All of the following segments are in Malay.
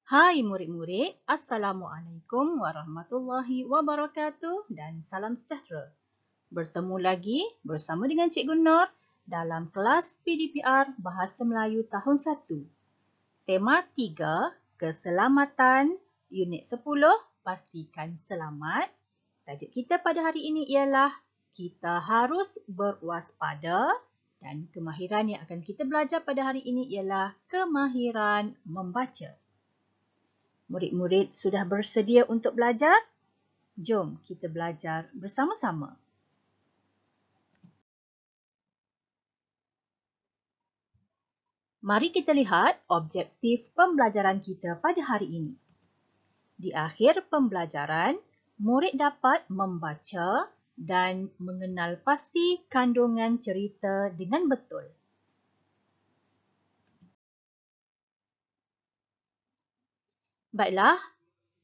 Hai murid-murid, Assalamualaikum warahmatullahi wabarakatuh dan salam sejahtera. Bertemu lagi bersama dengan Cikgu Nur dalam kelas PDPR Bahasa Melayu tahun 1. Tema 3, Keselamatan, Unit 10, Pastikan Selamat. Tajuk kita pada hari ini ialah Kita Harus Berwaspada dan kemahiran yang akan kita belajar pada hari ini ialah kemahiran membaca. Murid-murid sudah bersedia untuk belajar? Jom kita belajar bersama-sama. Mari kita lihat objektif pembelajaran kita pada hari ini. Di akhir pembelajaran, murid dapat membaca dan mengenal pasti kandungan cerita dengan betul. Baiklah,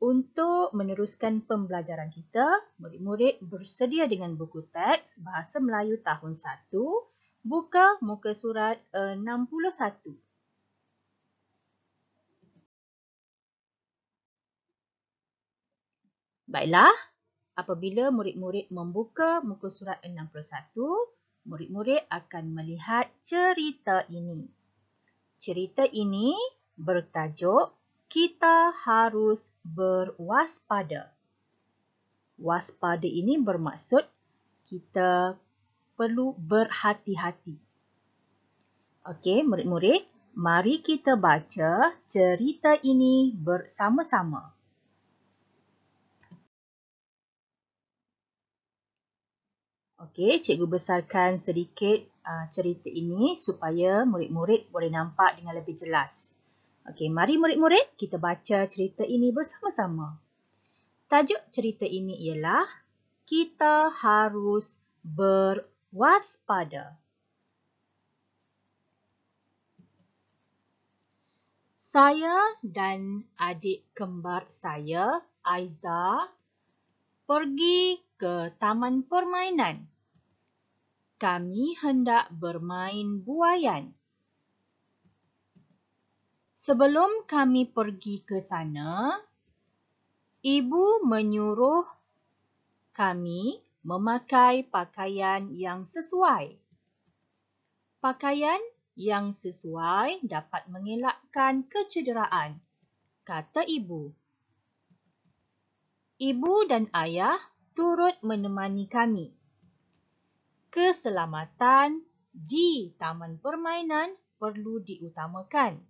untuk meneruskan pembelajaran kita, murid-murid bersedia dengan buku teks Bahasa Melayu tahun 1, buka muka surat 61. Baiklah, apabila murid-murid membuka muka surat 61, murid-murid akan melihat cerita ini. Cerita ini bertajuk Kita Harus Berwaspada. Waspada ini bermaksud kita perlu berhati-hati. Okey, murid-murid, mari kita baca cerita ini bersama-sama. Okey, cikgu besarkan sedikit cerita ini supaya murid-murid boleh nampak dengan lebih jelas. Okey, mari murid-murid kita baca cerita ini bersama-sama. Tajuk cerita ini ialah Kita Harus Berwaspada. Saya dan adik kembar saya, Aiza, pergi ke taman permainan. Kami hendak bermain buaian. Sebelum kami pergi ke sana, ibu menyuruh kami memakai pakaian yang sesuai. Pakaian yang sesuai dapat mengelakkan kecederaan, kata ibu. Ibu dan ayah turut menemani kami. Keselamatan di taman permainan perlu diutamakan.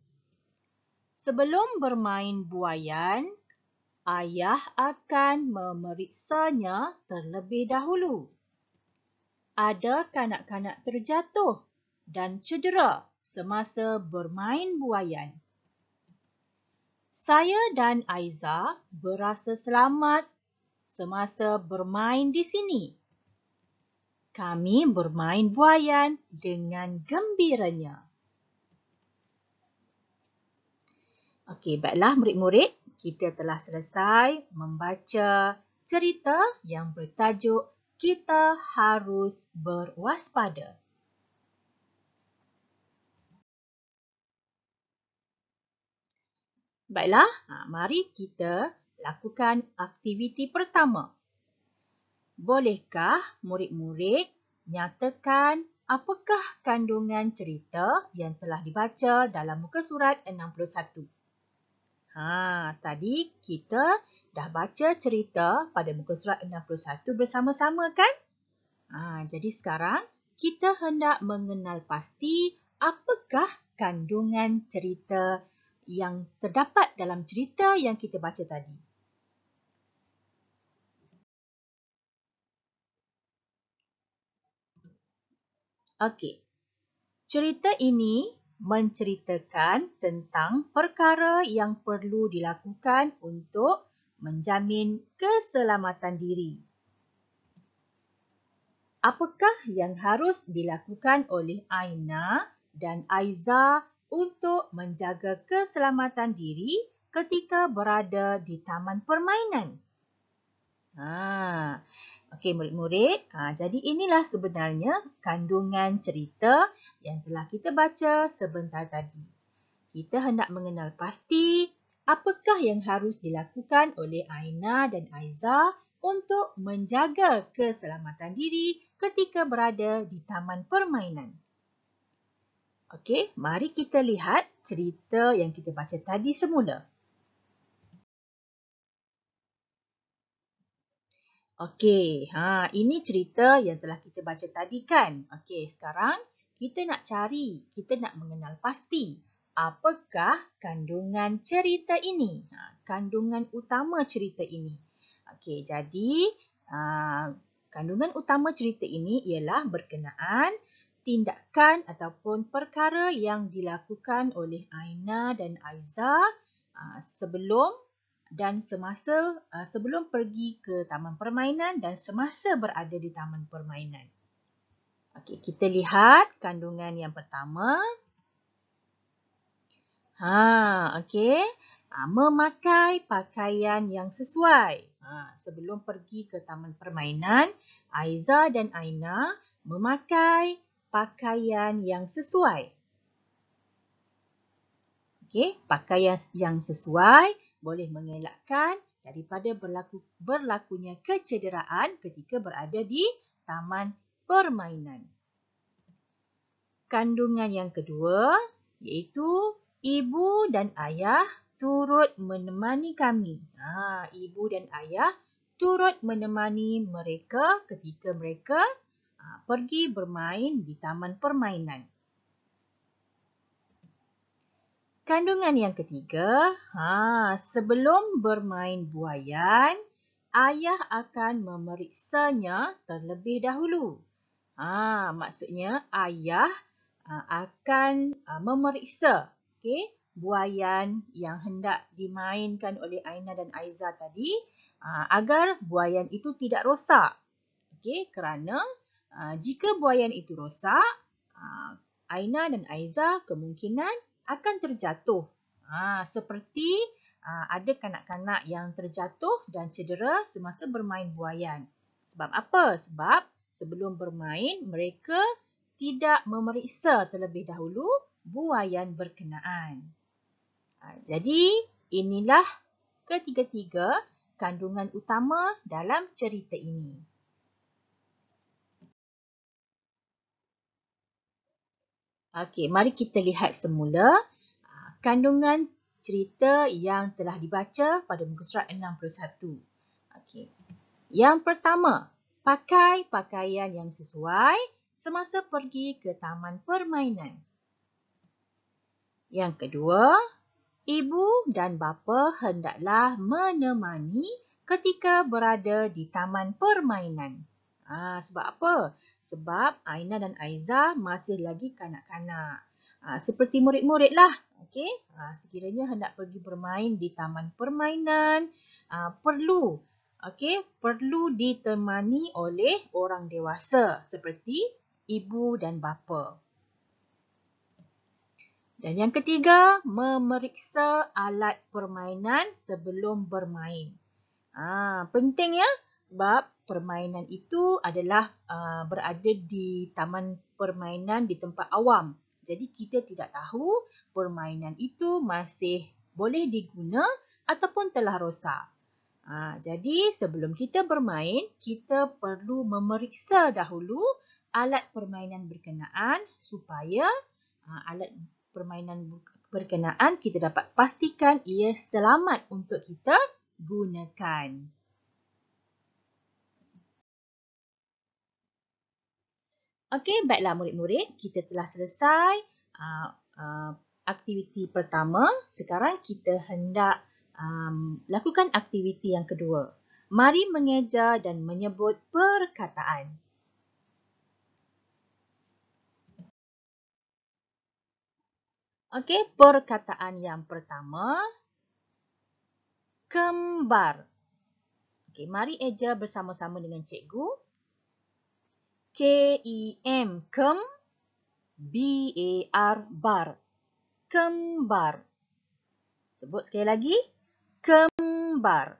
Sebelum bermain buaian, ayah akan memeriksanya terlebih dahulu. Ada kanak-kanak terjatuh dan cedera semasa bermain buaian. Saya dan Aiza berasa selamat semasa bermain di sini. Kami bermain buaian dengan gembiranya. Okey, baiklah murid-murid, kita telah selesai membaca cerita yang bertajuk Kita Harus Berwaspada. Baiklah, mari kita lakukan aktiviti pertama. Bolehkah murid-murid nyatakan apakah kandungan cerita yang telah dibaca dalam muka surat 61? Tadi kita dah baca cerita pada muka surat 61 bersama-sama kan? Jadi sekarang kita hendak mengenal pasti apakah kandungan cerita yang terdapat dalam cerita yang kita baca tadi. Okey. Cerita ini menceritakan tentang perkara yang perlu dilakukan untuk menjamin keselamatan diri. Apakah yang harus dilakukan oleh Aina dan Aiza untuk menjaga keselamatan diri ketika berada di taman permainan? Okey murid-murid, jadi inilah sebenarnya kandungan cerita yang telah kita baca sebentar tadi. Kita hendak mengenal pasti apakah yang harus dilakukan oleh Aina dan Aiza untuk menjaga keselamatan diri ketika berada di taman permainan? Okey, mari kita lihat cerita yang kita baca tadi semula. Okey, ini cerita yang telah kita baca tadi kan? Okey, sekarang kita nak mengenal pasti apakah kandungan cerita ini? Kandungan utama cerita ini. Okey, jadi kandungan utama cerita ini ialah berkenaan tindakan ataupun perkara yang dilakukan oleh Aina dan Aiza sebelum dan semasa sebelum pergi ke taman permainan dan semasa berada di taman permainan. Okey, kita lihat kandungan yang pertama. Okey. Memakai pakaian yang sesuai. Sebelum pergi ke taman permainan, Aiza dan Aina memakai pakaian yang sesuai. Okey, pakaian yang sesuai boleh mengelakkan daripada berlakunya kecederaan ketika berada di taman permainan. Kandungan yang kedua iaitu ibu dan ayah turut menemani kami. Ibu dan ayah turut menemani mereka ketika mereka pergi bermain di taman permainan. Kandungan yang ketiga, sebelum bermain buaian, ayah akan memeriksanya terlebih dahulu. Maksudnya ayah akan memeriksa buaian yang hendak dimainkan oleh Aina dan Aiza tadi agar buaian itu tidak rosak. Kerana jika buaian itu rosak, Aina dan Aiza kemungkinan akan terjatuh. Seperti ada kanak-kanak yang terjatuh dan cedera semasa bermain buaian. Sebab apa? Sebab sebelum bermain mereka tidak memeriksa terlebih dahulu buaian berkenaan. Jadi inilah ketiga-tiga kandungan utama dalam cerita ini. Okey, mari kita lihat semula kandungan cerita yang telah dibaca pada muka surat 61. Okey. Yang pertama, pakai pakaian yang sesuai semasa pergi ke taman permainan. Yang kedua, ibu dan bapa hendaklah menemani ketika berada di taman permainan. Sebab apa? Sebab Aina dan Aiza masih lagi kanak-kanak. Seperti murid-murid lah. Sekiranya hendak pergi bermain di taman permainan, perlu ditemani oleh orang dewasa seperti ibu dan bapa. Dan yang ketiga, memeriksa alat permainan sebelum bermain. Penting ya, sebab permainan itu adalah berada di taman permainan di tempat awam. Jadi kita tidak tahu permainan itu masih boleh diguna ataupun telah rosak. Jadi sebelum kita bermain, kita perlu memeriksa dahulu alat permainan berkenaan supaya alat permainan berkenaan kita dapat pastikan ia selamat untuk kita gunakan. Okey, baiklah murid-murid, kita telah selesai aktiviti pertama. Sekarang kita hendak lakukan aktiviti yang kedua. Mari mengeja dan menyebut perkataan. Okey, perkataan yang pertama, kembar. Okey, mari eja bersama-sama dengan cikgu. K-E-M, kem, B-A-R, bar. Kembar. Sebut sekali lagi, kembar.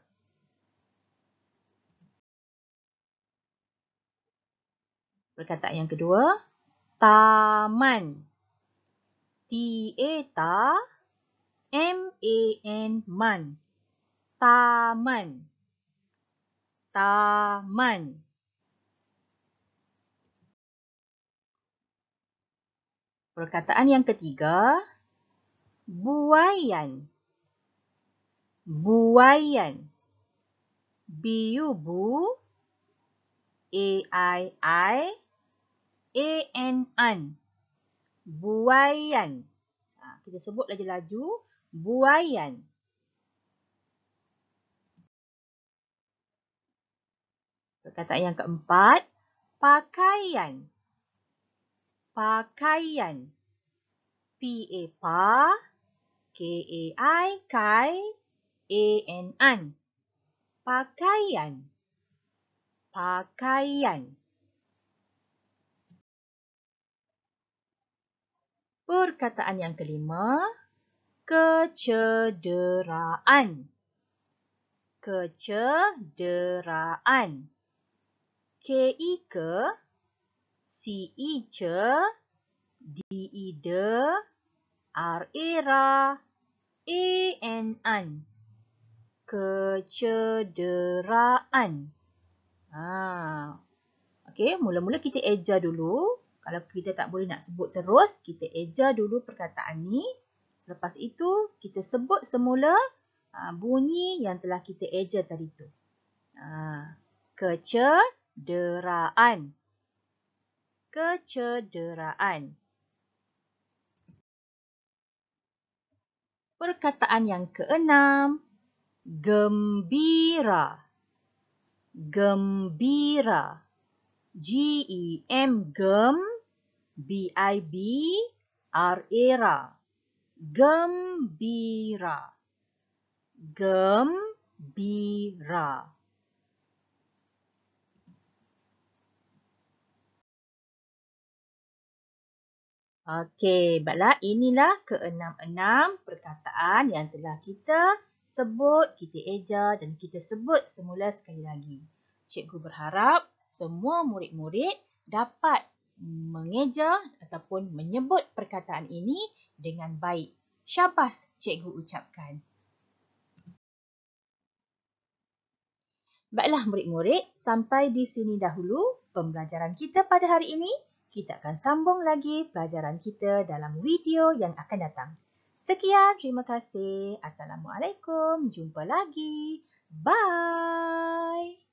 Perkataan yang kedua, taman. T-A-Ta, M-A-N, man. Taman. Taman. Perkataan yang ketiga, buaian. Buaian. Bu, A-I-I-A-N-An. Buaian. Kita sebut laju-laju. Buaian. Perkataan yang keempat, pakaian. Pakaian. P-A-Pa, K-A-I, kai, A-N-An. Pakaian. Pakaian. Perkataan yang kelima, kecederaan. Kecederaan. K-I-Ke, C-I-Ce, D-I-De, R-A-Ra, A-N-An. Kecederaan. Okey, mula-mula kita eja dulu. Kalau kita tak boleh nak sebut terus, kita eja dulu perkataan ni. Selepas itu, kita sebut semula bunyi yang telah kita eja tadi tu. Kecederaan. Kecederaan. Perkataan yang keenam, gembira. Gembira. G-E-M, gem, B-I-B-R-A-Ra. Gembira. Gembira. Okey, baiklah, inilah keenam-enam perkataan yang telah kita sebut, kita eja dan kita sebut semula sekali lagi. Cikgu berharap semua murid-murid dapat mengeja ataupun menyebut perkataan ini dengan baik. Syabas cikgu ucapkan. Baiklah murid-murid, sampai di sini dahulu pembelajaran kita pada hari ini. Kita akan sambung lagi pelajaran kita dalam video yang akan datang. Sekian, terima kasih. Assalamualaikum. Jumpa lagi. Bye.